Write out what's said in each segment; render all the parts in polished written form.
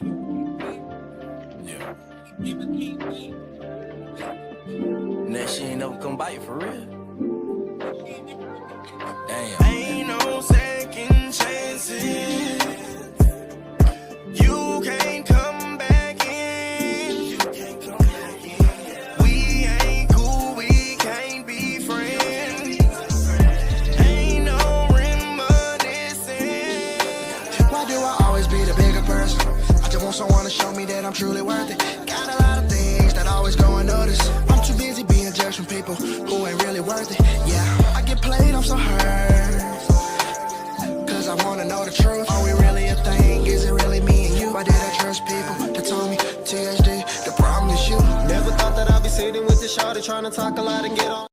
Yeah. That shit ain't never come bite for real. Damn. Ain't no second chances. You can't come back in. We ain't cool, we can't be friends. Ain't no reminiscing. Why do I always be the bigger person? I just want someone to show me that I'm truly worth it. Got a lot of things that always go unnoticed. I'm too busy being judged from people who ain't really worth it. Yeah, I get played, I'm so hurt. Cause I wanna know the truth. Are we really a thing? Is it really me and you? Why did I trust people that told me TSD? The problem is you. Never thought that I'd be sitting with the shawty trying to talk a lot and get on.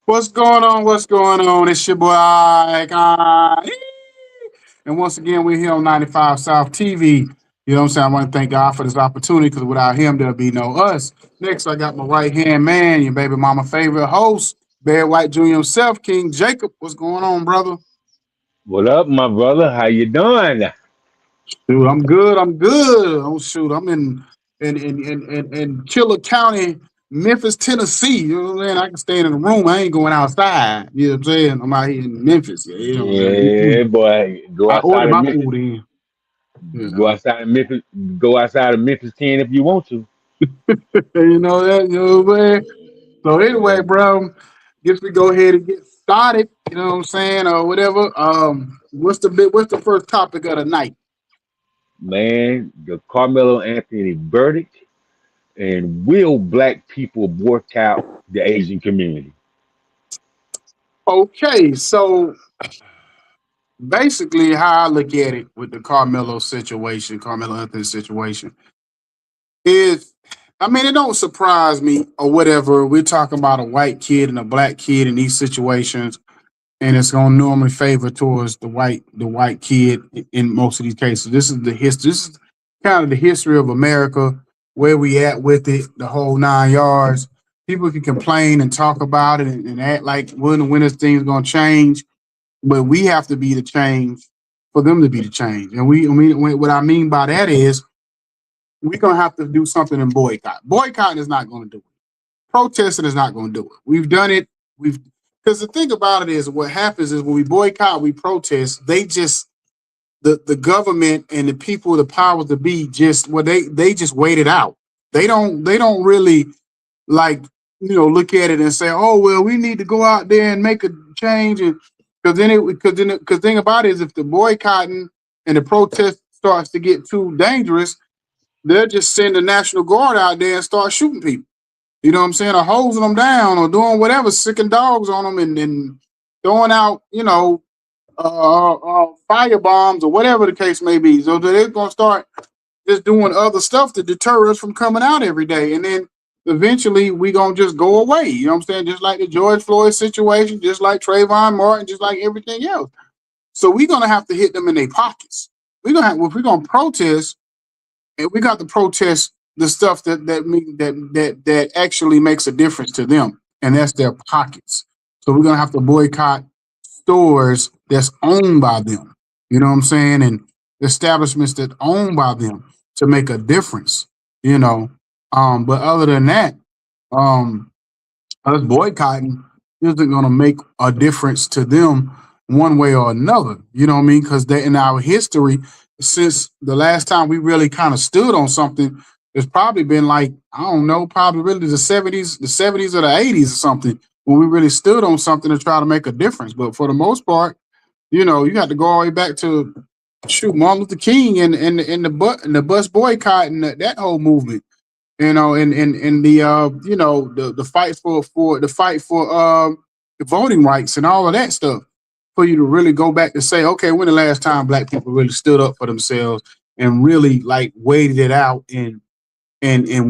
What's going on? What's going on? It's your boy Icon. And once again, we're here on 95 South TV. You know what I'm saying? I want to thank God for this opportunity because without him, there'll be no us. Next, I got my right hand man, your baby mama favorite host, Barry White Jr. himself, King Jacob. What's going on, brother? What up, my brother? How you doing? Dude, I'm good. I'm good. Oh shoot, I'm in Killer County, Memphis, Tennessee. You know what I'm saying? I can stay in the room. I ain't going outside. You know what I'm saying? I'm out here in Memphis. You know what I'm Yeah, saying? boy. Go I order outside of my Memphis. food in. You Go know, outside of Memphis. Go outside of Memphis 10 if you want to. you know that. You know what I'm saying? So Yeah, anyway, bro, guess we go ahead and get started. You know what I'm saying, or whatever. What's the first topic of the night? man. The Carmelo Anthony verdict, and will black people boycott the Asian community? Okay, so basically how I look at it with the Carmelo Anthony situation is, I mean, it don't surprise me or whatever. We're talking about a white kid and a black kid in these situations, and it's gonna normally favor towards the white kid in most of these cases. This is the history. This is kind of the history of America, where we at with it, the whole 9 yards. People can complain and talk about it and act like when this thing's gonna change, but we have to be the change for them to be the change. And what I mean by that is we're gonna have to do something in boycott. Boycotting is not gonna do it. Protesting is not gonna do it. We've done it. We've Because the thing about it is what happens is when we boycott, we protest, they just the government and the people, the powers to be just they just wait it out. They don't really like look at it and say, oh well, we need to go out there and make a change. And because thing about it is if the boycotting and the protest starts to get too dangerous, they'll just send the National Guard out there and start shooting people. You know what I'm saying? Or hosing them down or doing whatever, sicking dogs on them and throwing out, fire bombs or whatever the case may be. So they're going to start just doing other stuff to deter us from coming out every day. And then eventually we going to just go away. You know what I'm saying? Just like the George Floyd situation, just like Trayvon Martin, just like everything else. So we're going to have to hit them in their pockets. If we're going to protest, and we got to protest the stuff that actually makes a difference to them, and that's their pockets. So we're gonna have to boycott stores that's owned by them. You know what I'm saying? And establishments that owned by them to make a difference. You know, but other than that, um, us boycotting isn't gonna make a difference to them one way or another. You know what I mean? Because they in our history, since the last time we really kind of stood on something, it's probably been like, I don't know, probably really the 70s or the 80s or something, when we really stood on something to try to make a difference. But for the most part, you got to go all the way back to shoot Martin Luther King and the bus boycott and that whole movement. And the fight for the voting rights and all of that stuff, for you to really go back to say, okay, when the last time black people really stood up for themselves and really like waited it out and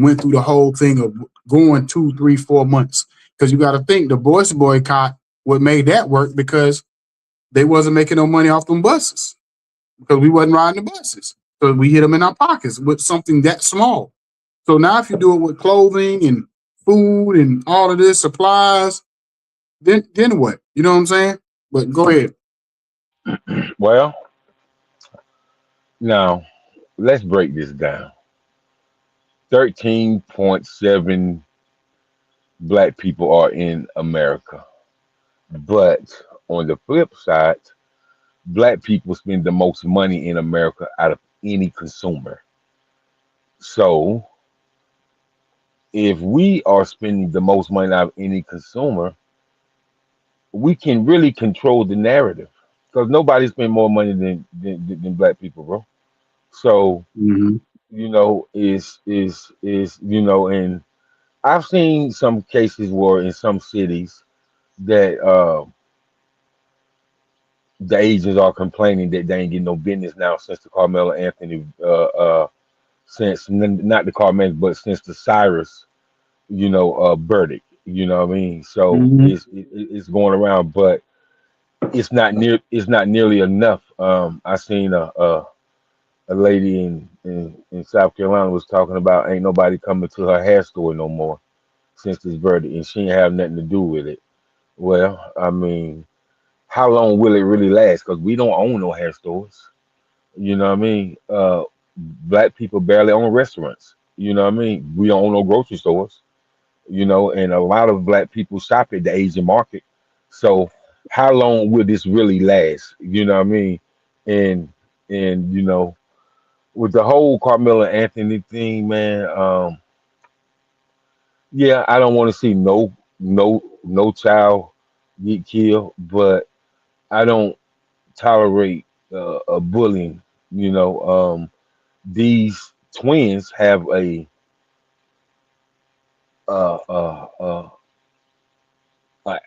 went through the whole thing of going 2, 3, 4 months. Because you got to think the bus boycott, what made that work, because they wasn't making no money off them buses because we wasn't riding the buses. So we hit them in our pockets with something that small. So now if you do it with clothing and food and all of this supplies, then what? You know what I'm saying? But go ahead. Well, now let's break this down. 13.7 black people are in America. But on the flip side, black people spend the most money in America out of any consumer. So if we are spending the most money out of any consumer, we can really control the narrative because nobody spend more money than black people, bro. So Hmm. and I've seen some cases where in some cities that the agents are complaining that they ain't getting no business now since the Carmelo Anthony since not the Carmelo but since the Cyrus verdict. You know what I mean? So Hmm. it's going around, but it's not nearly enough. I seen a lady in South Carolina was talking about ain't nobody coming to her hair store no more since this verdict, and she ain't have nothing to do with it. Well, I mean, how long will it really last? Because we don't own no hair stores. You know what I mean? Black people barely own restaurants. You know what I mean? We don't own no grocery stores. And a lot of black people shop at the Asian market. So how long will this really last? You know what I mean? And and with the whole Carmelo Anthony thing, man, yeah, I don't want to see no child get killed, but I don't tolerate bullying. These twins have uh, uh, uh,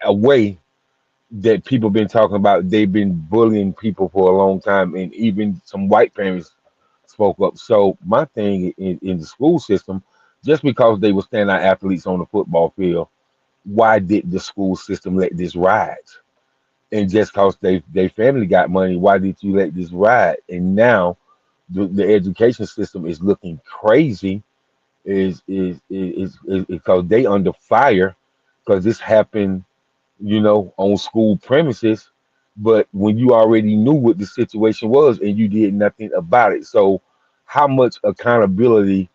a way that people been talking about. They've been bullying people for a long time, and even some white parents spoke up. So my thing in the school system, just because they were standout athletes on the football field, why did the school system let this ride? And just because they family got money, why did you let this ride? And now the education system is looking crazy. Is because they under fire because this happened, on school premises. But when you already knew what the situation was and you did nothing about it, so how much accountability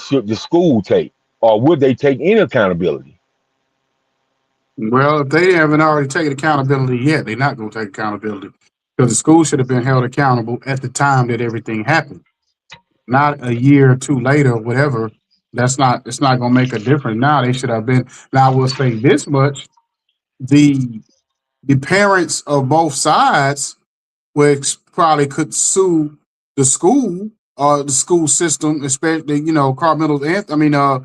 should the school take, or would they take any accountability? Well, if they haven't already taken accountability yet, they're not going to take accountability because the school should have been held accountable at the time that everything happened, not a year or two later, or whatever. That's not. It's not going to make a difference. Now they should have been. Now I will say this much: the the parents of both sides, which probably could sue the school or the school system, especially Carmelo Anthony. I mean, uh,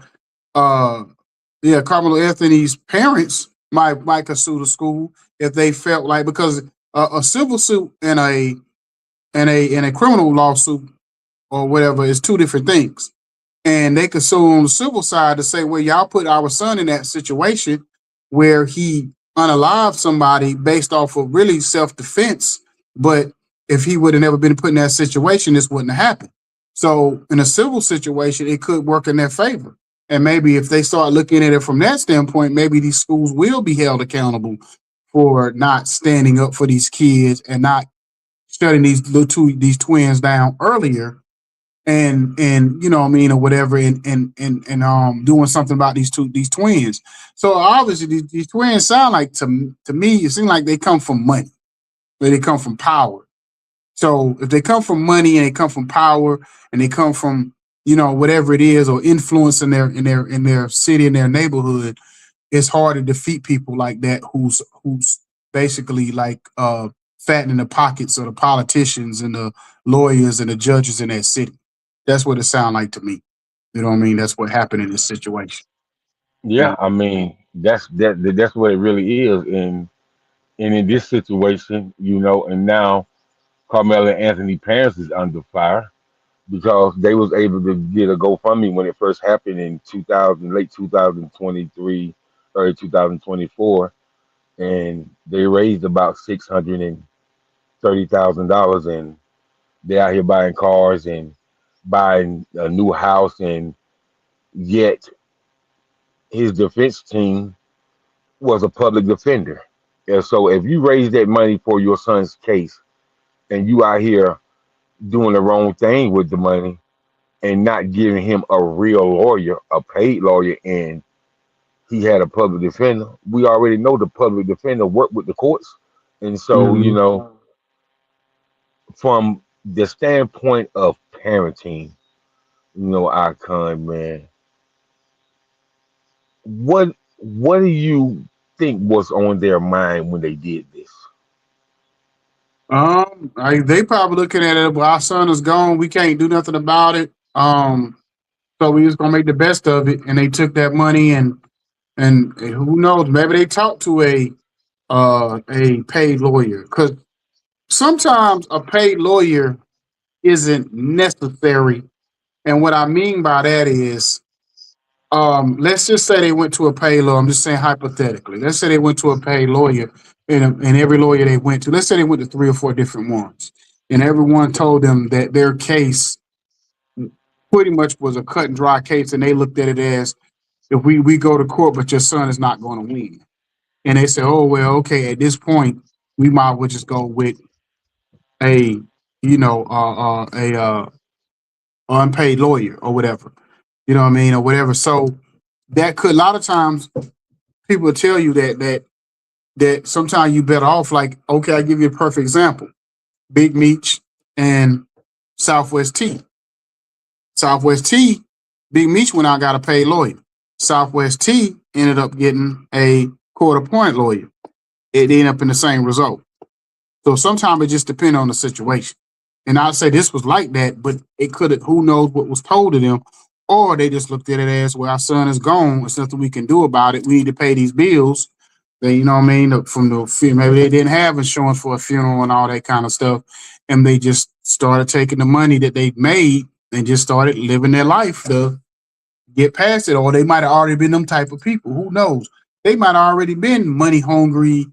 yeah, Carmelo Anthony's parents might could sue the school if they felt like because a civil suit and a criminal lawsuit or whatever is two different things. And they could sue on the civil side to say, well, y'all put our son in that situation where he unalived somebody based off of really self defense. But if he would have never been put in that situation, this wouldn't have happened. So in a civil situation, it could work in their favor. And maybe if they start looking at it from that standpoint, maybe these schools will be held accountable for not standing up for these kids and not shutting these twins down earlier and what I mean or whatever and doing something about these twins. So obviously these twins sound like to me it seems like they come from money, or they come from power. So if they come from money and they come from power and they come from whatever it is or influence in their city in their neighborhood, it's hard to defeat people like that who's basically like fattening the pockets of the politicians and the lawyers and the judges in that city. That's what it sounds like to me. You know what I mean? That's what happened in this situation. Yeah, Yeah. I mean that's what it really is. And in this situation, and now Carmelo Anthony parents is under fire because they was able to get a GoFundMe when it first happened in 2000, late 2023, early 2024, and they raised about $630,000, and they out here buying cars and buying a new house, and yet his defense team was a public defender. And so if you raise that money for your son's case and you out here doing the wrong thing with the money and not giving him a real lawyer, a paid lawyer, and he had a public defender. We already know the public defender worked with the courts, and so Mhm. from the standpoint of parenting, Icon man, what do you think was on their mind when they did this? They probably looking at it. Well, our son is gone. We can't do nothing about it. So we just gonna make the best of it. And they took that money and who knows? Maybe they talked to a paid lawyer because sometimes a paid lawyer isn't necessary. And what I mean by that is, let's just say they went to a paid lawyer. I'm just saying hypothetically. Let's say they went to a paid lawyer, and every lawyer they went to, let's say they went to 3 or 4 different ones, and everyone told them that their case pretty much was a cut and dry case, and they looked at it as if we go to court, but your son is not going to win. And they said, oh well, okay, at this point, we might well just go with a a unpaid lawyer or whatever. You know what I mean, or whatever. So that could a lot of times people will tell you that sometimes you better off. Like, okay, I give you a perfect example: Big Meech and Southwest T. Southwest T, Big Meech went out and got a paid lawyer. Southwest T ended up getting a court-appointed lawyer. It ended up in the same result. So sometimes it just depends on the situation. And I'd say this was like that, but it could have, who knows what was told to them, or they just looked at it as, well, our son is gone. There's nothing we can do about it. We need to pay these bills. They, you know what I mean, from the maybe they didn't have insurance for a funeral and all that kind of stuff. And they just started taking the money that they made and just started living their life to get past it. Or they might have already been them type of people. Who knows? They might have already been money hungry,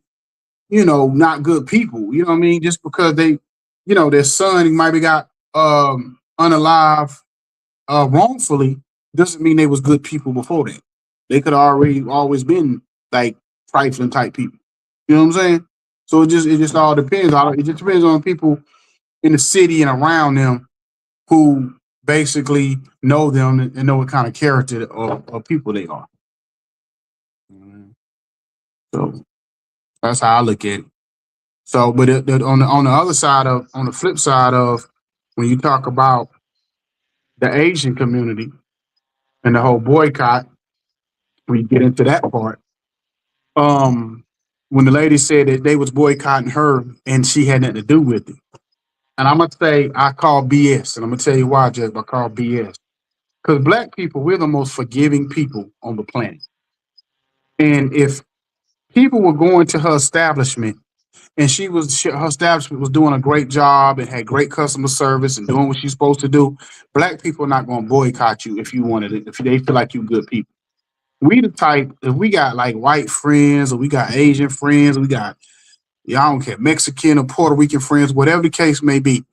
not good people. You know what I mean? Just because they, their son might be got unalive wrongfully doesn't mean they was good people before that. They could already always been like trifling type people. You know what I'm saying? So it just all depends. It just depends on people in the city and around them who basically know them and know what kind of character of people they are. So that's how I look at it. So, but on the other side on the flip side of when you talk about the Asian community and the whole boycott, when you get into that part, when the lady said that they was boycotting her and she had nothing to do with it, and I'm gonna say I call BS, and I'm gonna tell you why, Jeff. I call BS because Black people, we're the most forgiving people on the planet, and if people were going to her establishment and her establishment was doing a great job and had great customer service and doing what she's supposed to do, Black people are not going to boycott you if you wanted it, if they feel like you good people. We the type, if we got like white friends or we got Asian friends, or we got, I don't care, Mexican or Puerto Rican friends, whatever the case may be,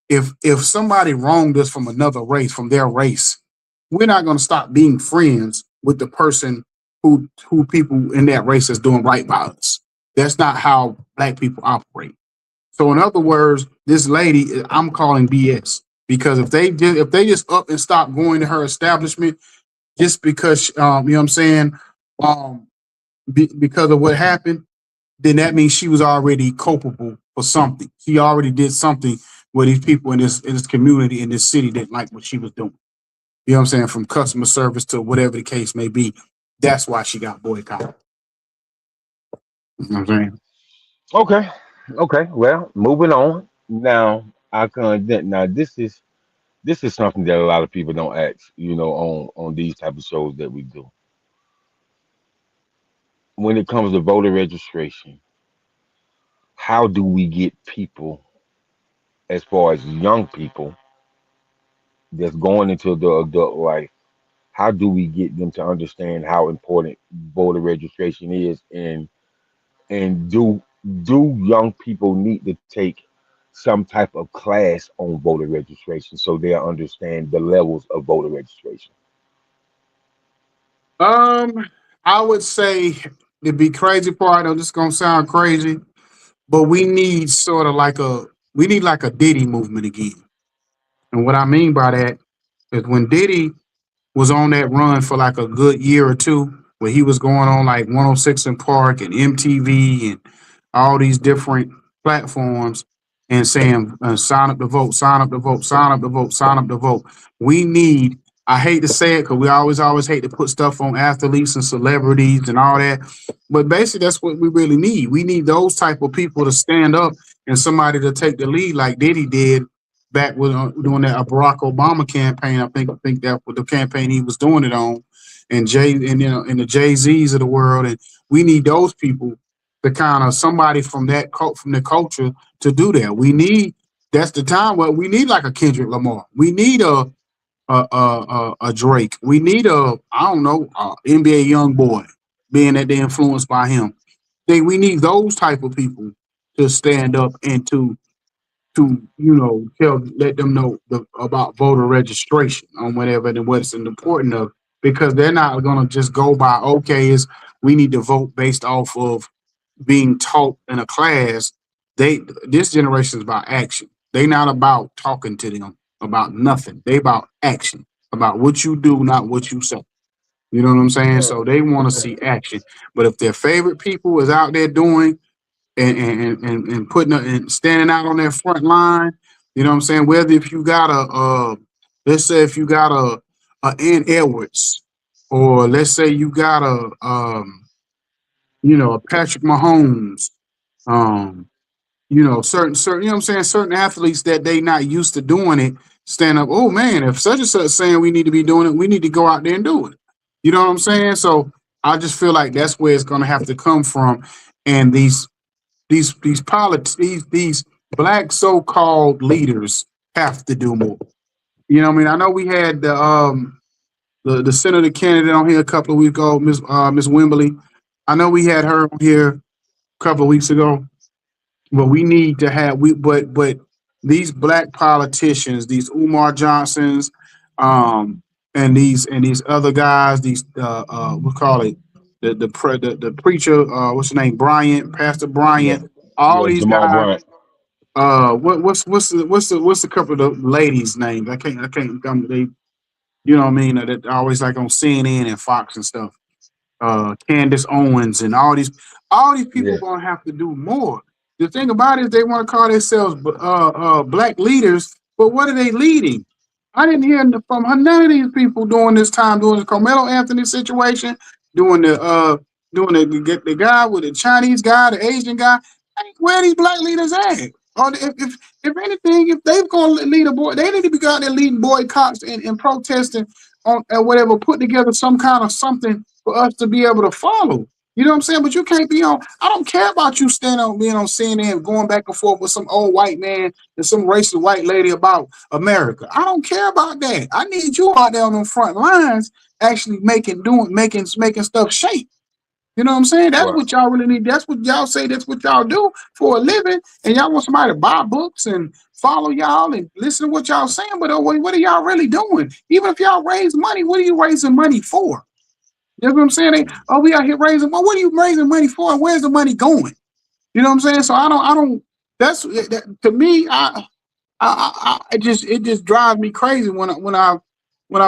if somebody wronged us from another race, from their race, we're not going to stop being friends with the person who people in that race is doing right by us. That's not how Black people operate. So in other words, this lady, I'm calling BS, because if they just up and stop going to her establishment just because, you know what I'm saying, because of what happened, then that means she was already culpable for something. She already did something where these people in this community, in this city, didn't like what she was doing. You know what I'm saying? From customer service to whatever the case may be. That's why she got boycotted. You know what I'm saying? Okay. Well, moving on now. Now this is something that a lot of people don't ask, on these type of shows that we do. When it comes to voter registration, how do we get people, as far as young people that's going into the adult life, how do we get them to understand how important voter registration is, and do young people need to take some type of class on voter registration so they'll understand the levels of voter registration? I would say the be crazy part, I know this is gonna sound crazy, but we need like a Diddy movement again. And what I mean by that is when Diddy was on that run for like a good year or two, where he was going on like 106 and Park and MTV and all these different platforms and saying, sign up to vote, sign up to vote, sign up to vote, sign up to vote. We need, I hate to say it because we always hate to put stuff on athletes and celebrities and all that. But basically, that's what we really need. We need those type of people to stand up and somebody to take the lead like Diddy did back with doing that Barack Obama campaign. I think that was the campaign he was doing it on, and and the Jay-Z's of the world. And we need those people to kind of somebody from from the culture to do that. We need that's the time where we need like a Kendrick Lamar. We need a Drake. We need I don't know NBA young boy, being that they're influenced by him. We need those type of people to stand up and to let them know about voter registration on whatever and what's important of, because they're not going to just go by we need to vote based off of being taught in a class. This generation is about action. They not about talking to them about nothing. They about action, about what you do, not what you say. You know what I'm saying? So they want to see action. But if their favorite people is out there doing and putting and standing out on their front line, you know what I'm saying? Whether if you got let's say if you got a Ann Edwards, or let's say you got a Patrick Mahomes, certain, you know what I'm saying, certain athletes that they not used to doing it, stand up, oh man, if such and such saying we need to be doing it, we need to go out there and do it. You know what I'm saying? So I just feel like that's where it's gonna have to come from. And these black so-called leaders have to do more. You know what I mean? I know we had the senator candidate on here a couple of weeks ago, Miss Wembley. I know we had her on here a couple of weeks ago, but we need to have but these black politicians, these Umar Johnsons, and these other guys, these we call it the preacher, what's his name, Pastor Bryant, all these Jamal guys. Bryant. What's the couple of the ladies' names? I can't they, you know what I mean? That always like on CNN and Fox and stuff. Candace Owens and all these people gonna have to do more. The thing about it is they want to call themselves black leaders, but what are they leading? I didn't hear from none of these people doing this time, doing the Carmelo Anthony situation, doing the guy with the Chinese guy, the Asian guy. Where are these black leaders at? Or if anything, if they're going to lead they need to be out there leading boycotts and protesting on whatever, put together some kind of something for us to be able to follow. You know what I'm saying? But you can't be on. I don't care about you being on CNN going back and forth with some old white man and some racist white lady about America. I don't care about that. I need you out there on the front lines actually making stuff shake. You know what I'm saying? That's what y'all really need. That's what y'all say. That's what y'all do for a living. And y'all want somebody to buy books and follow y'all and listen to what y'all saying. But what are y'all really doing? Even if y'all raise money, what are you raising money for? You know what I'm saying? We out here raising. Well, what are you raising money for? And where's the money going? You know what I'm saying? So I don't. That's to me. It just drives me crazy when I'm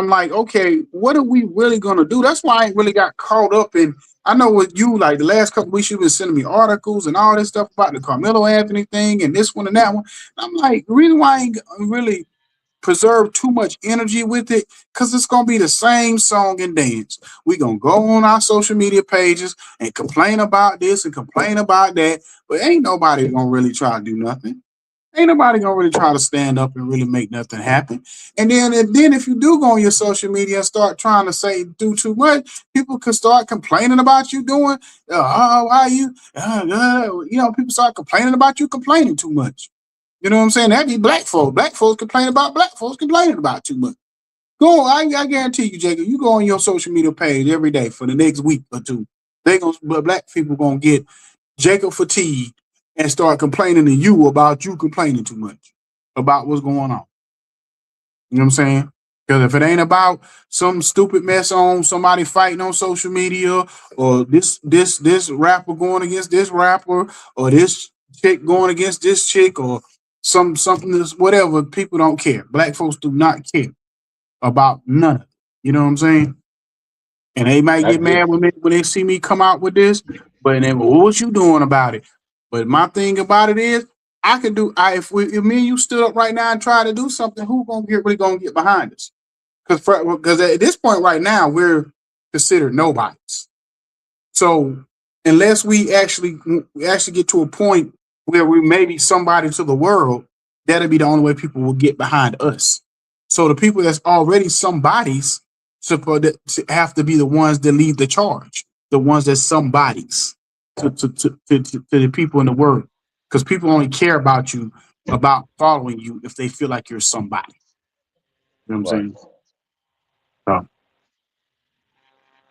like, okay, what are we really gonna do? That's why I ain't really got caught up in. I know with you, like the last couple of weeks, you've been sending me articles and all this stuff about the Carmelo Anthony thing and this one and that one. I'm like, the reason why I ain't really preserve too much energy with it, because it's gonna be the same song and dance. We're gonna go on our social media pages and complain about this and complain about that, but ain't nobody gonna really try to do nothing. Ain't nobody gonna really try to stand up and really make nothing happen. And then if you do go on your social media and start trying to do too much, people can start complaining about you doing. Why you? People start complaining about you complaining too much. You know what I'm saying? That'd be black folks. Black folks complain about black folks complaining about too much. Go on, I guarantee you, Jacob, you go on your social media page every day for the next week or two. Black people gonna get Jacob fatigue and start complaining to you about you complaining too much about what's going on. You know what I'm saying? Because if it ain't about some stupid mess on somebody fighting on social media, or this rapper going against this rapper, or this chick going against this chick, or something that's whatever. People don't care. Black folks do not care about none of it. You know what I'm saying? And they might I get get mad when they see me come out with this, but then what you doing about it? But my thing about it is, I could do. If me and you stood up right now and try to do something, who really gonna get behind us? Because at this point right now we're considered nobodies. So unless we actually get to a point where we may be somebody to the world, that'll be the only way people will get behind us. So the people that's already somebodies supposed to have to be the ones that lead the charge, the ones that's somebodies to the people in the world, because people only care about you, about following you, if they feel like you're somebody. You know what I'm right. saying? So,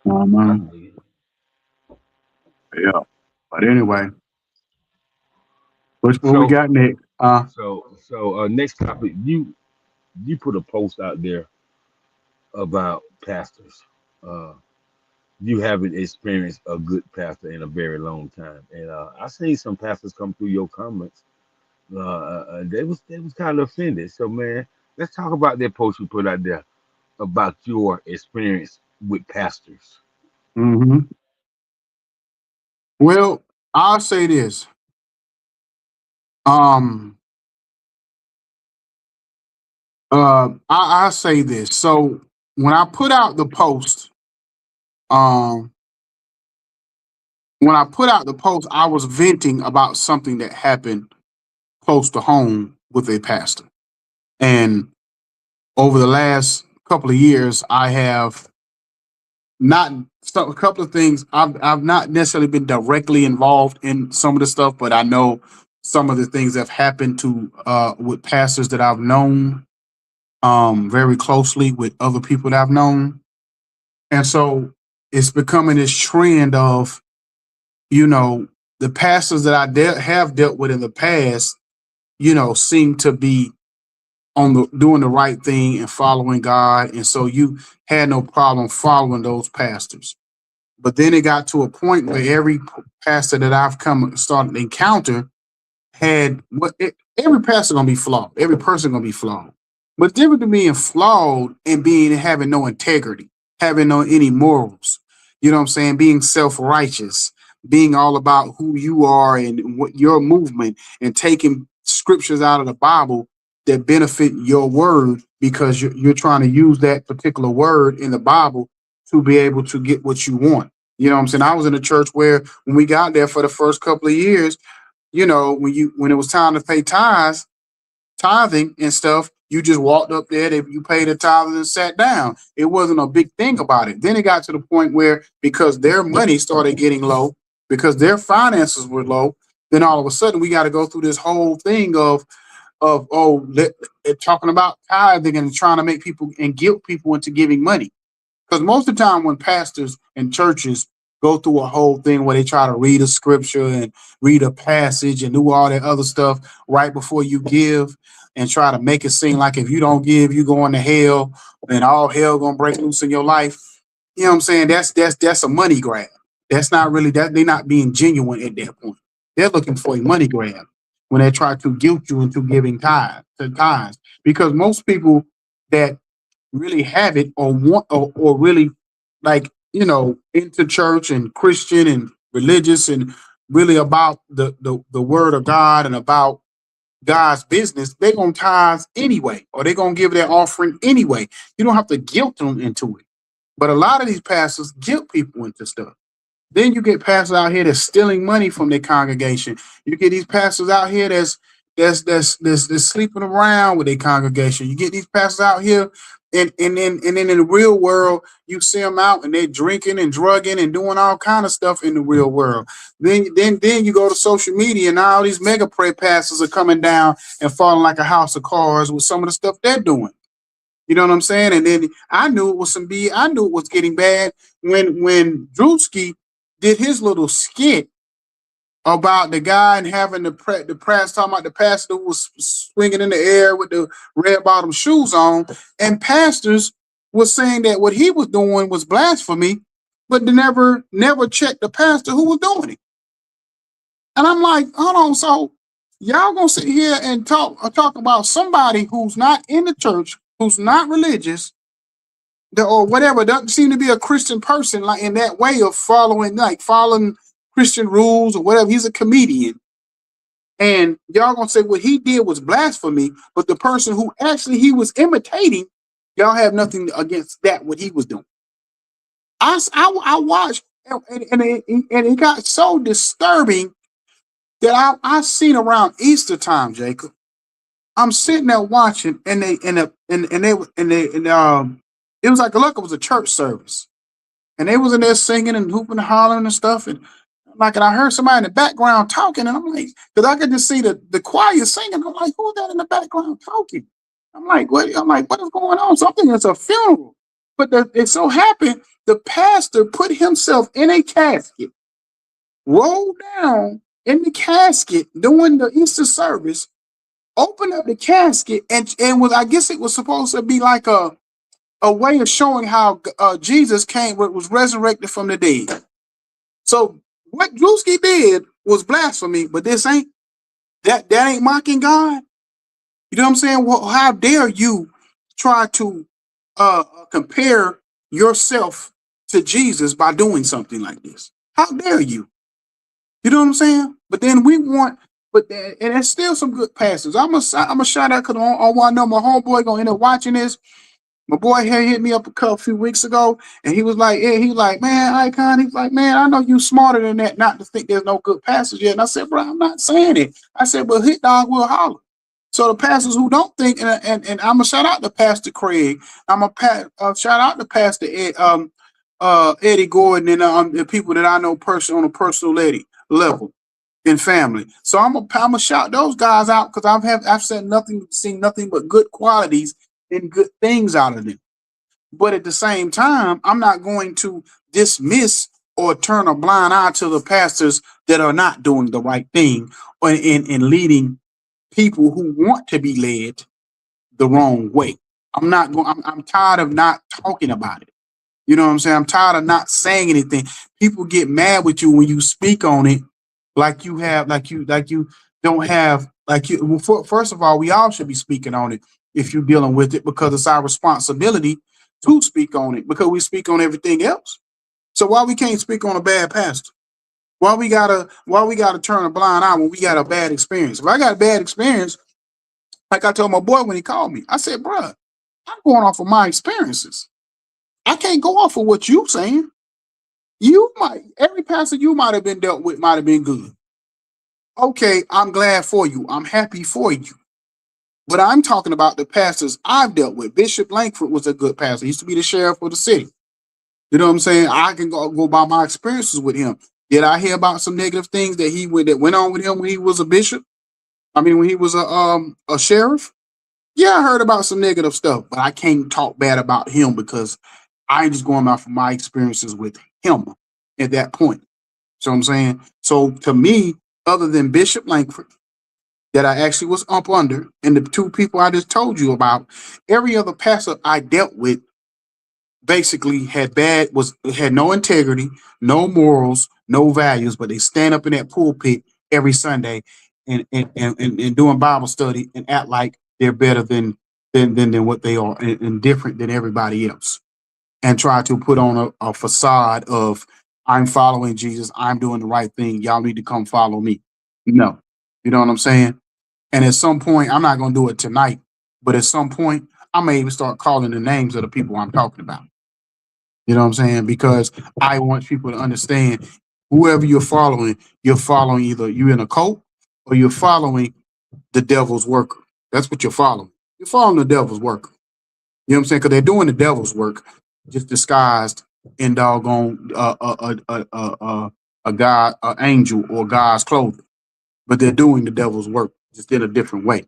I um, feel you. yeah. But anyway, what we So got next? next topic, you put a post out there about pastors. Uh, you haven't experienced a good pastor in a very long time, and I seen some pastors come through your comments. They was kind of offended. So man, let's talk about that post you put out there about your experience with pastors. hmm Well, I'll say this. Um, I say this. So when I put out the post, um, I was venting about something that happened close to home with a pastor. And over the last couple of years, I have not a couple of things. I've not necessarily been directly involved in some of the stuff, but I know some of the things that have happened to with pastors that I've known very closely, with other people that I've known. And so it's becoming this trend of, the pastors that have dealt with in the past, seem to be doing the right thing and following God. And so you had no problem following those pastors. But then it got to a point where every pastor that I've started to encounter had every pastor gonna be flawed. Every person gonna be flawed. But different than being flawed and having no integrity, having no any morals. You know what I'm saying? Being self-righteous, being all about who you are and what your movement, and taking scriptures out of the Bible that benefit your word, because you're trying to use that particular word in the Bible to be able to get what you want. You know what I'm saying? I was in a church where when we got there for the first couple of years, when it was time to pay tithing and stuff, you just walked up there, you paid the tithing and sat down. It wasn't a big thing about it. Then it got to the point where, because their money started getting low, because their finances were low, then all of a sudden we got to go through this whole thing of talking about tithing and trying to make people and guilt people into giving money. Because most of the time when pastors and churches go through a whole thing where they try to read a scripture and read a passage and do all that other stuff right before you give, and try to make it seem like if you don't give, you going to hell, and all hell gonna break loose in your life. You know what I'm saying? That's a money grab. That's not really that. They're not being genuine at that point. They're looking for a money grab when they try to guilt you into giving tithes. Because most people that really have it or want or really, like, into church and Christian and religious and really about the word of God and about God's business, they're gonna tithe anyway, or they're gonna give their offering anyway. You don't have to guilt them into it. But a lot of these pastors guilt people into stuff. Then you get pastors out here that's stealing money from their congregation. You get these pastors out here that's sleeping around with their congregation. You get these pastors out here, and then in the real world, you see them out and they're drinking and drugging and doing all kind of stuff in the real world. Then you go to social media, and all these mega prayer pastors are coming down and falling like a house of cards with some of the stuff they're doing. You know what I'm saying? And then I knew it was I knew it was getting bad when Drewski did his little skit about the guy and having the press, talking about the pastor who was swinging in the air with the red bottom shoes on, and pastors was saying that what he was doing was blasphemy, but they never checked the pastor who was doing it. And I'm like, hold on, so Y'all gonna sit here and talk about somebody who's not in the church, who's not religious, or whatever, doesn't seem to be a Christian person, like in that way of following Christian rules or whatever. He's a comedian. And y'all gonna say what he did was blasphemy, but the person who actually he was imitating, y'all have nothing against that, what he was doing. I watched, and it got so disturbing that I seen around Easter time, Jacob. I'm sitting there watching, and it was like it was a church service, and they was in there singing and hooping and hollering and stuff, and I heard somebody in the background talking, and I'm like, because I could just see the choir singing. I'm like, who's that in the background talking? I'm like, what? I'm like, what is going on? Something that's a funeral. But it so happened the pastor put himself in a casket, rolled down in the casket during the Easter service, opened up the casket, and was, I guess it was supposed to be like a way of showing how Jesus was resurrected from the dead. So what Drewski did was blasphemy, but this ain't that ain't mocking God. You know what I'm saying? Well, how dare you try to compare yourself to Jesus by doing something like this? How dare you? You know what I'm saying? But then and there's still some good pastors. I'm a shout out because I know my homeboy gonna end up watching this. My boy here hit me up a few weeks ago, and he was like, man, Icon, he's like, man, I know you smarter than that not to think there's no good pastors yet. And I said, bro, I'm not saying it. I said, but hit dog will holler. So the pastors who don't think, and I'm gonna shout out to Pastor Craig. I'm a shout out to Pastor Eddie Gordon, and the people that I know on a personal level in family. So I'm gonna shout those guys out because I've seen nothing but good qualities and good things out of them. But at the same time, I'm not going to dismiss or turn a blind eye to the pastors that are not doing the right thing or in leading people who want to be led the wrong way. I'm tired of not talking about it. You know what I'm saying? I'm tired of not saying anything. People get mad with you when you speak on it, like you don't have, first of all, we all should be speaking on it if you're dealing with it, because it's our responsibility to speak on it, because we speak on everything else. So why we can't speak on a bad pastor? Why we gotta turn a blind eye when we got a bad experience? If I got a bad experience, like I told my boy when he called me, I said, bruh, I'm going off of my experiences. I can't go off of what you saying. Every pastor you might have been dealt with might have been good. Okay, I'm glad for you. I'm happy for you. But I'm talking about the pastors I've dealt with. Bishop Langford was a good pastor. He used to be the sheriff of the city. You know what I'm saying? I can go by my experiences with him. Did I hear about some negative things that went on with him when he was a bishop? I mean, when he was a sheriff? Yeah, I heard about some negative stuff, but I can't talk bad about him because I'm just going off of my experiences with him at that point. So I'm saying, so to me, other than Bishop Langford, that I actually was up under, and the two people I just told you about, every other pastor I dealt with basically had no integrity, no morals, no values, but they stand up in that pulpit every Sunday and doing Bible study and act like they're better than what they are and different than everybody else, and try to put on a facade of, I'm following Jesus, I'm doing the right thing, y'all need to come follow me. No, you know what I'm saying? And at some point, I'm not going to do it tonight, but at some point, I may even start calling the names of the people I'm talking about. You know what I'm saying? Because I want people to understand, whoever you're following either you're in a cult or you're following the devil's worker. That's what you're following. You're following the devil's worker. You know what I'm saying? Because they're doing the devil's work, just disguised in doggone a God, an angel, or God's clothing. But they're doing the devil's work, just in a different way.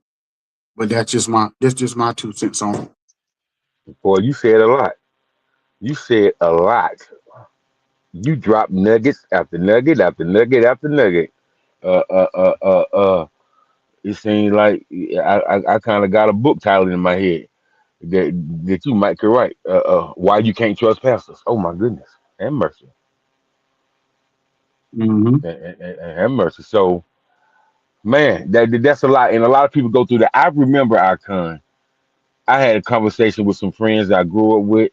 But that's just my 2 cents on it. Boy, you said a lot. You said a lot. You dropped nuggets after nugget after nugget after nugget. Uh, uh, uh, uh, uh. It seems like I kind of got a book title in my head that you might could write. Why you can't trust pastors? Oh my goodness, have mercy, Mm-hmm. and have mercy. So Man, that's a lot, and a lot of people go through that. I remember Icon. I had a conversation with some friends I grew up with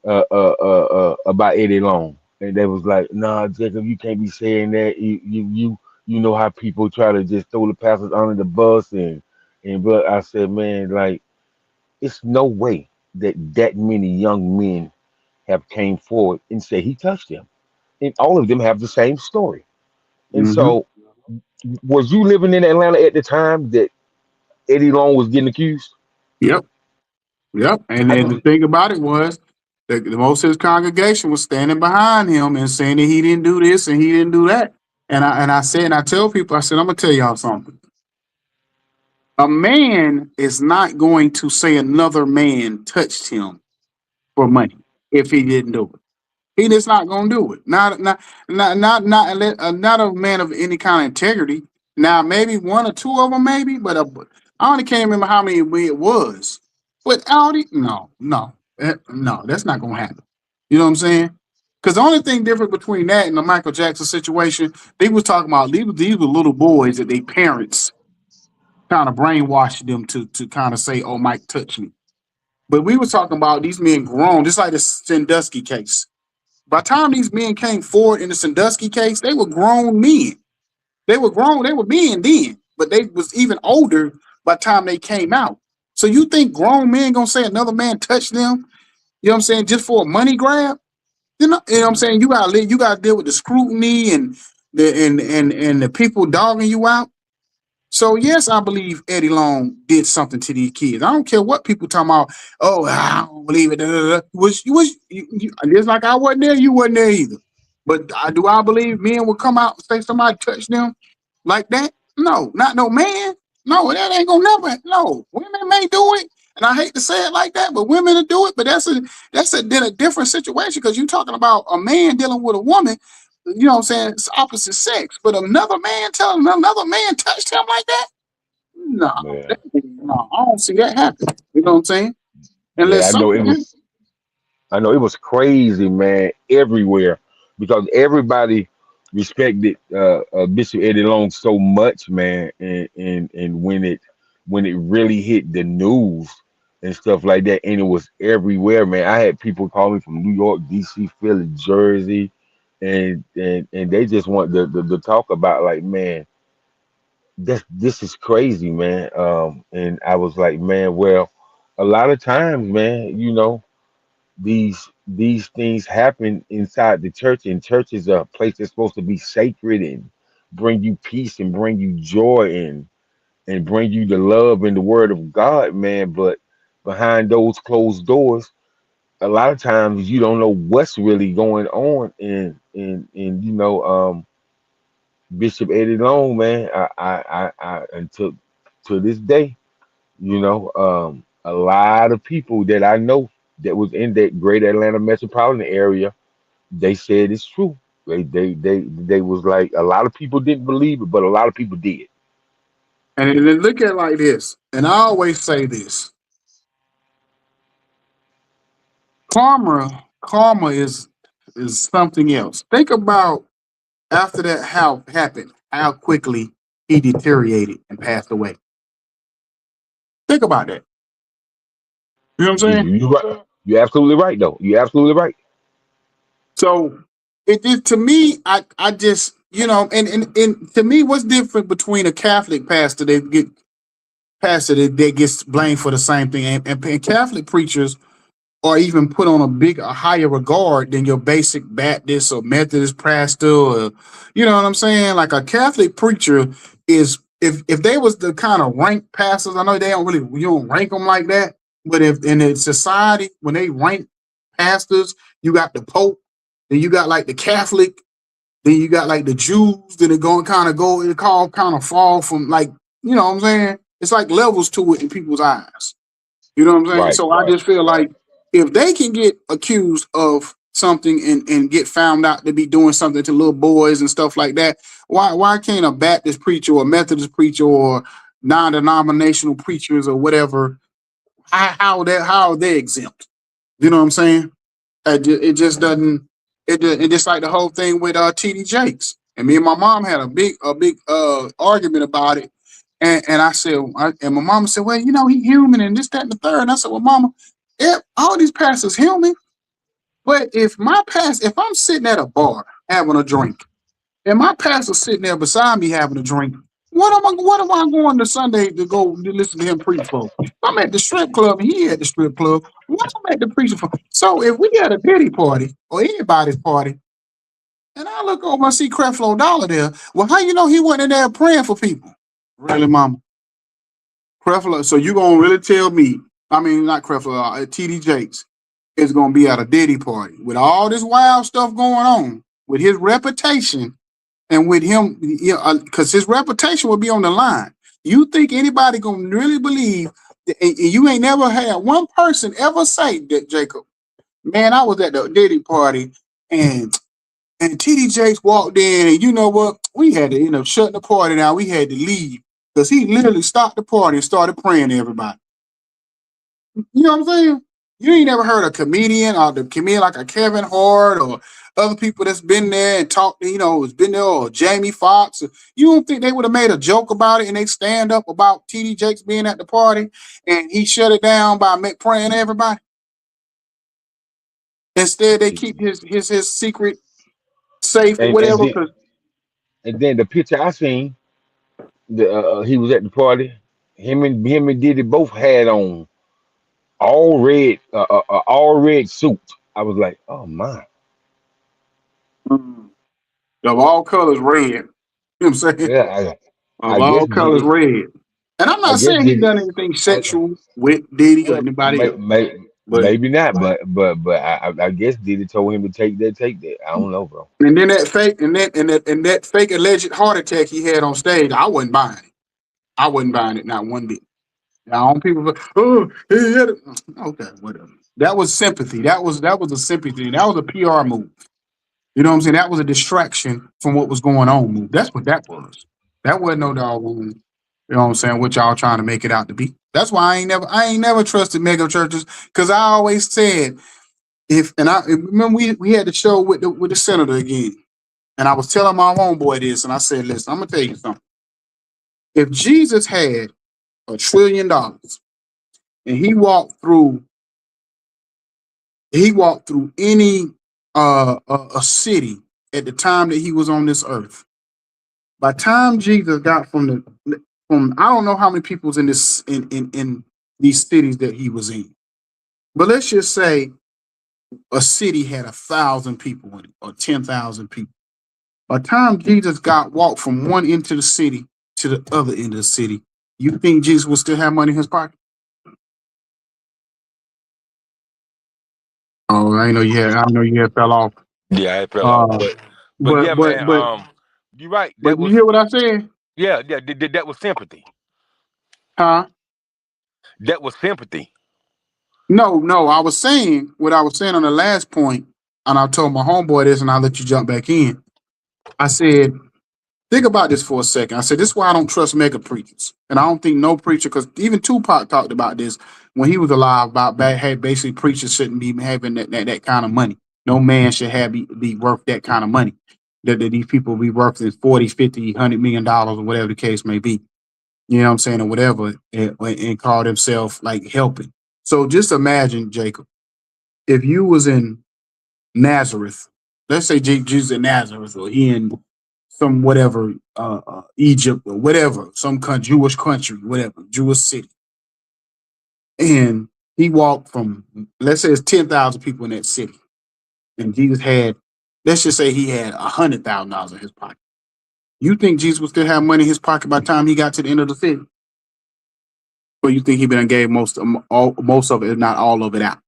about Eddie Long, and they was like, "Nah, Jacob, you can't be saying that. You know how people try to just throw the pastors under the bus and." But I said, man, like it's no way that that many young men have came forward and said he touched them, and all of them have the same story. And Hmm. so, was you living in Atlanta at the time that Eddie Long was getting accused? Yep. Yep. And I then the know. thing about it was the most of his congregation was standing behind him and saying that he didn't do this and he didn't do that. And I said, and I tell people, I said, I'm gonna tell y'all something. A man is not going to say another man touched him for money if he didn't do it. He just not gonna do it. Not a man of any kind of integrity. Now maybe one or two of them, maybe, but I only can't remember how many it was. But Audi, no, that's not gonna happen. You know what I'm saying? Because the only thing different between that and the Michael Jackson situation, they was talking about these were little boys that their parents kind of brainwashed them to kind of say, "Oh, Mike touched me." But we were talking about these men grown, just like the Sandusky case. By the time these men came forward in the Sandusky case, they were grown men. They were grown, they were men then, but they was even older by the time they came out. So you think grown men gonna say another man touched them, you know what I'm saying, just for a money grab? You know what I'm saying? You gotta deal with the scrutiny and the people dogging you out. So yes, I believe Eddie Long did something to these kids. I don't care what people talking about. Oh, I don't believe it. Da, da, da. Just like I wasn't there, you wasn't there either. But do I believe men will come out and say somebody touched them like that? No, not no man. No, that ain't gonna never. No, women may do it, and I hate to say it like that, but women will do it. But then a different situation because you're talking about a man dealing with a woman. You know what I'm saying? It's opposite sex, but another man telling another man touched him like that? No, Yeah, no, I don't see that happen. You know what I'm saying? yeah, Unless something happens. I know it was crazy, man, everywhere because everybody respected Bishop Eddie Long so much, man, and when it really hit the news and stuff like that, and it was everywhere, man. I had people call me from New York, DC, Philly, Jersey, and they just want to talk about like, man, this is crazy, man. And I was like, man, well, a lot of times, man, these things happen inside the church, and church is a place that's supposed to be sacred and bring you peace and bring you joy and bring you the love and the word of God, man. But behind those closed doors, a lot of times you don't know what's really going on. And Bishop Eddie Long, man, I until to this day, a lot of people that I know that was in that great Atlanta metropolitan area, they said it's true. They was like a lot of people didn't believe it, but a lot of people did. And then look at it like this. And I always say this: karma is something else. Think about after that how happened, how quickly he deteriorated and passed away. Think about that. You know what I'm saying? You right. You're absolutely right, though. You're absolutely right. So it to me, I just and to me, what's different between a Catholic pastor that gets blamed for the same thing, and Catholic preachers are even put on a higher regard than your basic Baptist or Methodist pastor, or you know what I'm saying? Like a Catholic preacher is if they was the kind of rank pastors, I know they don't really you don't rank them like that, but if in the society when they rank pastors, you got the Pope, then you got like the Catholic, then you got like the Jews that are going it call kind of fall from like you know what I'm saying? It's like levels to it in people's eyes. You know what I'm saying? Right, So I right, just feel right. like if they can get accused of something and get found out to be doing something to little boys and stuff like that, why can't a Baptist preacher or a Methodist preacher or non-denominational preachers or whatever how are they exempt? You know what I'm saying? It just doesn't. It just like the whole thing with TD Jakes And me and my mom had a big argument about it. And I said, and my mama said, well, you know, he human and this, that, and the third. And I said, well, mama, all these pastors human. But if I'm sitting at a bar having a drink, and my pastor's sitting there beside me having a drink, what am I going to Sunday to go to listen to him preach for? I'm at the strip club and he at the strip club. What am I at the preaching for? So if we had a Diddy party or anybody's party, and I look over and see Creflo Dollar there, well, how you know he wasn't in there praying for people? Really, mama? Creflo, so you gonna really tell me, I mean, not Creflo, TD Jakes is gonna be at a Diddy party with all this wild stuff going on, with his reputation and with him, you know, because his reputation will be on the line. You think anybody gonna really believe that, and you ain't never had one person ever say that, Jacob, man, I was at the Diddy party and TD Jakes walked in, and you know what? We had to end up shutting the party down. We had to leave because he literally stopped the party and started praying to everybody. You know what I'm saying? You ain't never heard a comedian or the comedian like a Kevin Hart or other people that's been there and talked, you know, has been there, or Jamie Foxx. You don't think they would have made a joke about it and they stand up about TD Jakes being at the party and he shut it down by praying to everybody? Instead, they keep his secret safe or And whatever. then the picture I seen, he was at the party. Him and Diddy both had on all red suit. I was like, oh my. Of all colors, red. You know what I'm saying? Yeah, Of I guess all colors, Diddy. red. And I'm I not guess saying he Diddy. done anything sexual with Diddy or Well, anybody else. But maybe not, but I guess Diddy told him to take that. I don't know, bro. and then that fake and that fake alleged heart attack he had on stage, I wasn't buying it. I wasn't buying it, not one bit. Now on people, oh, he had it. Okay, whatever. That was sympathy. That was a sympathy. That was a PR move. You know what I'm saying? That was a distraction from what was going on move. That's what that was. That wasn't no doggone, you know what I'm saying, what y'all trying to make it out to be. That's why I ain't never trusted mega churches, because I always said, I remember we had the show with the senator again. And I was telling my homeboy this, and I said, listen, I'm gonna tell you something. If Jesus had $1 trillion and he walked through any a city at the time that he was on this earth, by the time Jesus got from I don't know how many people was in this in these cities that he was in, but let's just say a city had 1,000 people in it or 10,000 people. By the time Jesus walked from one end of the city to the other end of the city, you think Jesus would still have money in his pocket? Oh, I know you had fell off. Yeah, I fell off, but yeah, man. You're right. But you hear what I said? Yeah. That was sympathy. Huh? That was sympathy. No. I was saying what I was saying on the last point, and I told my homeboy this, and I'll let you jump back in. I said, think about this for a second. I said, this is why I don't trust mega preachers. And I don't think no preacher, because even Tupac talked about this when he was alive, about basically preachers shouldn't be having that kind of money. No man should be worth that kind of money. That these people be worth in 40, 50, $100 million or whatever the case may be. You know what I'm saying? Or whatever, and call themselves like helping. So just imagine, Jacob, if you was in Nazareth, let's say Jesus in Nazareth, or he in some whatever, Egypt or whatever, some Jewish country, whatever, Jewish city. And he walked from, let's say it's 10,000 people in that city. And Jesus had, let's just say he had $100,000 in his pocket. You think Jesus would still have money in his pocket by the time he got to the end of the city? Or you think he been gave most of it, if not all of it, out?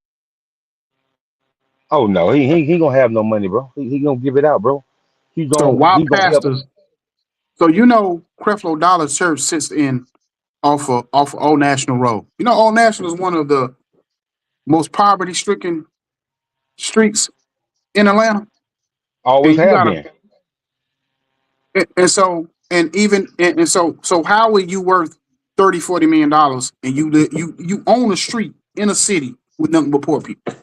Oh no, he gonna have no money, bro. He gonna give it out, bro. So why He gonna help. pastors? So you know, Creflo Dollar Church sits in off of Old National Road. You know, Old National is one of the most poverty-stricken streets in Atlanta. Always And you have gotta, been. so how are you worth $30-40 million and you own a street in a city with nothing but poor people?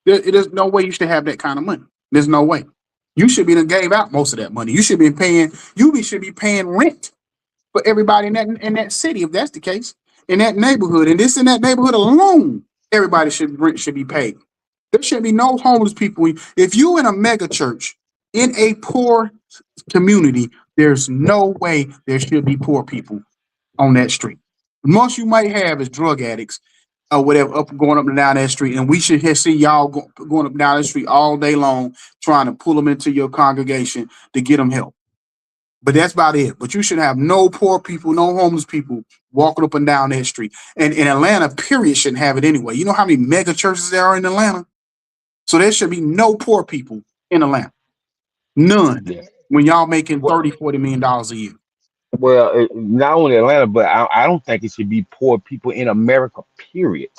There's no way you should have that kind of money. There's no way. You should be gave out most of that money. You should be paying. Should be paying rent for everybody in that city, if that's the case, in that neighborhood, and in that neighborhood alone, everybody rent should be paid. There should be no homeless people. If you in a mega church in a poor community, there's no way there should be poor people on that street. The most you might have is drug addicts or whatever, going up and down that street. And we should see y'all going up and down the street all day long, trying to pull them into your congregation to get them help. But that's about it. But you should have no poor people, no homeless people walking up and down that street. And in Atlanta, period, shouldn't have it anyway. You know how many mega churches there are in Atlanta? So there should be no poor people in Atlanta. None. Yeah. When y'all making $30-40 million a year. Well, not only Atlanta, but I don't think it should be poor people in America, period.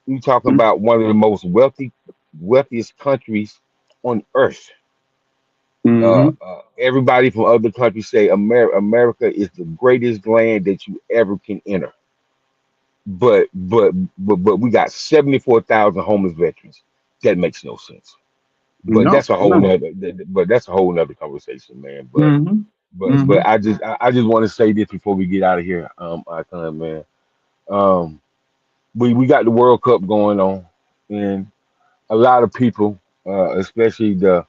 We're talking about one of the most wealthiest countries on earth. Everybody from other countries say America is the greatest land that you ever can enter. But we got 74,000 homeless veterans. That makes no sense. But that's a whole nother conversation, man. But I just want to say this before we get out of here, man. We got the World Cup going on, and a lot of people, especially the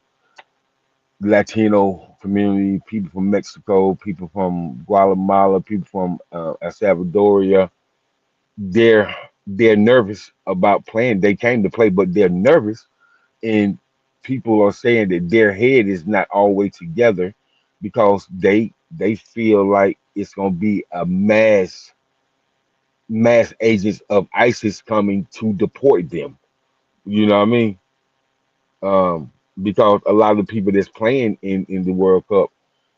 Latino community, people from Mexico, people from Guatemala, people from El Salvador, they're nervous about playing. They came to play, but they're nervous, and people are saying that their head is not always together because they feel like it's gonna be a mass agents of ISIS coming to deport them. You know what I mean? Because a lot of the people that's playing in the World Cup,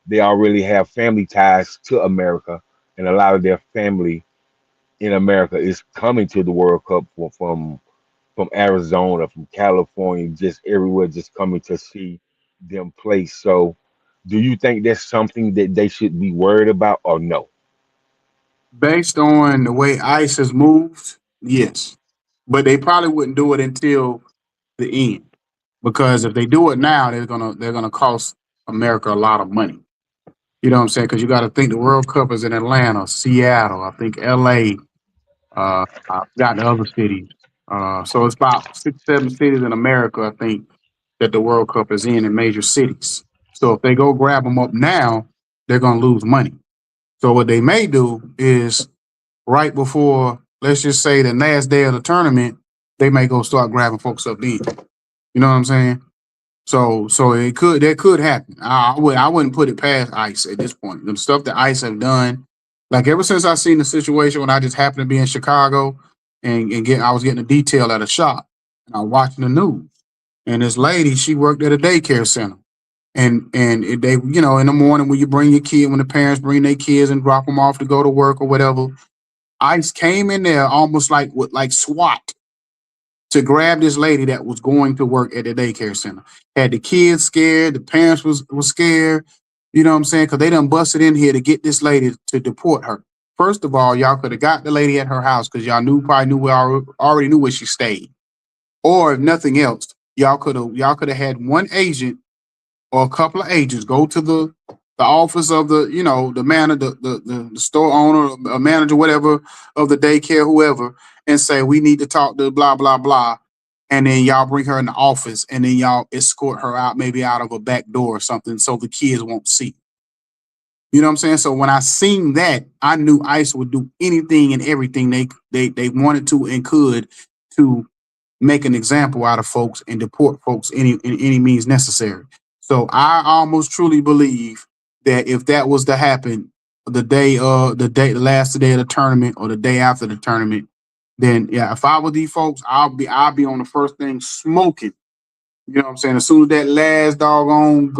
they already have family ties to America, and a lot of their family in America is coming to the World Cup from Arizona, from California, just everywhere, just coming to see them play. So do you think that's something that they should be worried about, or no? Based on the way ICE has moved, yes. But they probably wouldn't do it until the end. Because if they do it now, they're gonna cost America a lot of money. You know what I'm saying? Because you got to think the World Cup is in Atlanta, Seattle, I think LA, I got the other cities. So it's about 6-7 cities in America, I think, that the World Cup is in major cities. So if they go grab them up now, they're gonna lose money. So what they may do is right before, let's just say the last day of the tournament, they may go start grabbing folks up then. You know what I'm saying? So that could happen. I wouldn't put it past ICE at this point. The stuff that ICE have done, like ever since I seen the situation when I just happened to be in Chicago and I was getting a detail at a shop and I was watching the news. And this lady, she worked at a daycare center. And they, you know, in the morning when you bring your kid, when the parents bring their kids and drop them off to go to work or whatever, ICE came in there almost like SWAT to grab this lady that was going to work at the daycare center. Had the kids scared, the parents was scared, you know what I'm saying? Because they done busted in here to get this lady to deport her. First of all, y'all could have got the lady at her house because y'all already knew where she stayed. Or if nothing else, y'all could have had one agent or a couple of agents go to the office of the, you know, the manager, the store owner, a manager, whatever, of the daycare, whoever, and say, we need to talk to blah, blah, blah. And then y'all bring her in the office and then y'all escort her out, maybe out of a back door or something, so the kids won't see. You know what I'm saying? So when I seen that, I knew ICE would do anything and everything they wanted to and could to make an example out of folks and deport folks in any means necessary. So I almost truly believe that if that was to happen the last day of the tournament or the day after the tournament, then yeah, if I were these folks, I'll be on the first thing smoking. You know what I'm saying? As soon as that last doggone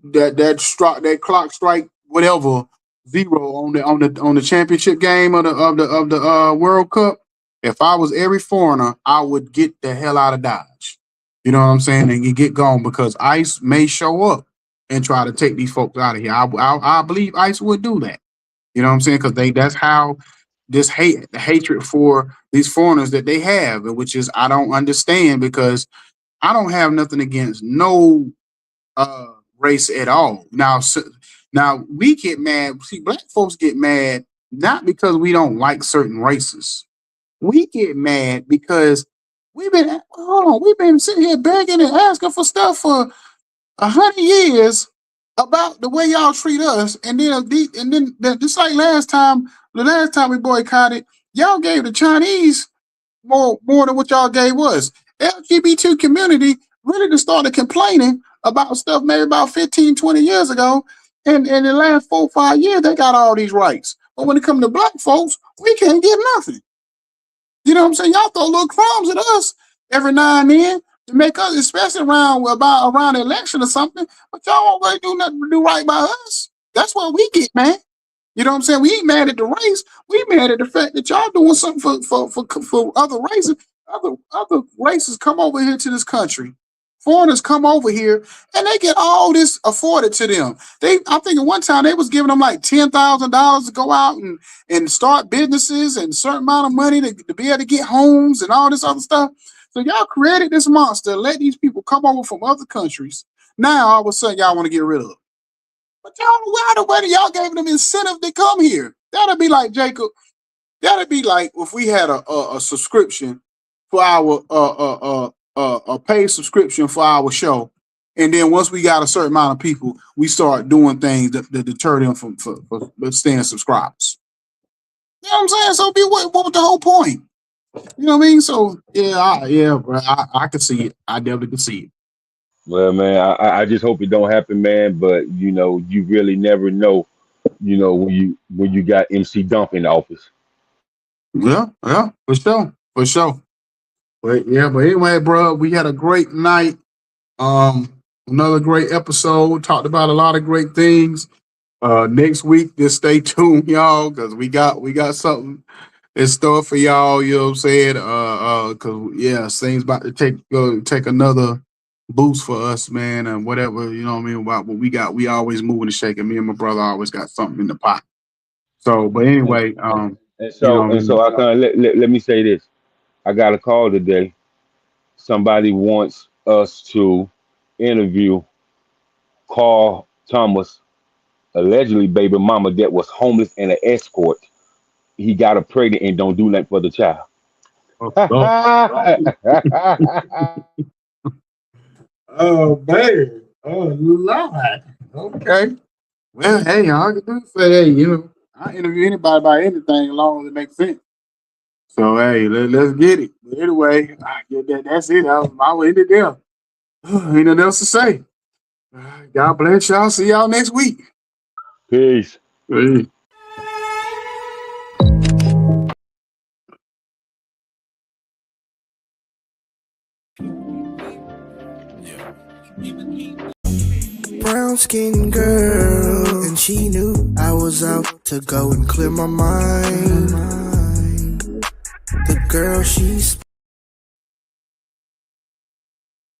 that clock strike whatever 0 on the championship game of the World Cup, if I was every foreigner, I would get the hell out of Dodge. You know what I'm saying? And you get gone because ICE may show up and try to take these folks out of here. I believe ICE would do that. You know what I'm saying? Because that's how this hatred for these foreigners that they have, which is I don't understand, because I don't have nothing against no race at all. Now we get mad. See, black folks get mad not because we don't like certain races. We get mad because we've been sitting here begging and asking for stuff for 100 years about the way y'all treat us, and then just like the last time we boycotted, y'all gave the Chinese more than what y'all gave us. LGBT community really just started complaining about stuff maybe about 15, 20 years ago, and in the last 4 or 5 years they got all these rights. But when it comes to black folks, we can't get nothing. You know what I'm saying? Y'all throw little crumbs at us every now and then to make us, especially around the election or something, but y'all won't really do nothing to do right by us. That's why we get mad. You know what I'm saying? We ain't mad at the race. We mad at the fact that y'all doing something for other races. Other races come over here to this country. Foreigners come over here and they get all this afforded to them. I'm thinking one time they was giving them like $10,000 to go out and start businesses and a certain amount of money to be able to get homes and all this other stuff. So y'all created this monster, let these people come over from other countries. Now all of a sudden y'all want to get rid of them. But y'all gave them incentive to come here. That'd be like, Jacob, that'd be like if we had a subscription for our a paid subscription for our show, and then once we got a certain amount of people, we start doing things that deter them from staying subscribers. You know what I'm saying? So what was the whole point? You know what I mean? So bro, I could see it. I definitely could see it. Well, man, I just hope it don't happen, man. But you know, you really never know. You know, when you got MC Dump in the office. Yeah, for sure. But anyway, bro, we had a great night. Another great episode. Talked about a lot of great things. Next week, just stay tuned, y'all, because we got something in store for y'all. You know what I'm saying? Because things about to take another boost for us, man, and whatever, you know what I mean, about what we got. We always moving and shaking. Me and my brother always got something in the pot. So, but anyway, so I kind of let me say this. I got a call today. Somebody wants us to interview Carl Thomas, allegedly baby mama that was homeless and an escort. He got her pregnant and don't do nothing for the child. Oh man! Oh Lord! Okay. Well, hey, all I can do is say, hey, you know, I interview anybody about anything as long as it makes sense. So hey, let's get it. But anyway, that's it. I will end it there. Ain't nothing else to say. God bless y'all. See y'all next week. Peace. Peace. Brown skin girl, and she knew I was out to go and clear my mind. The girl, she's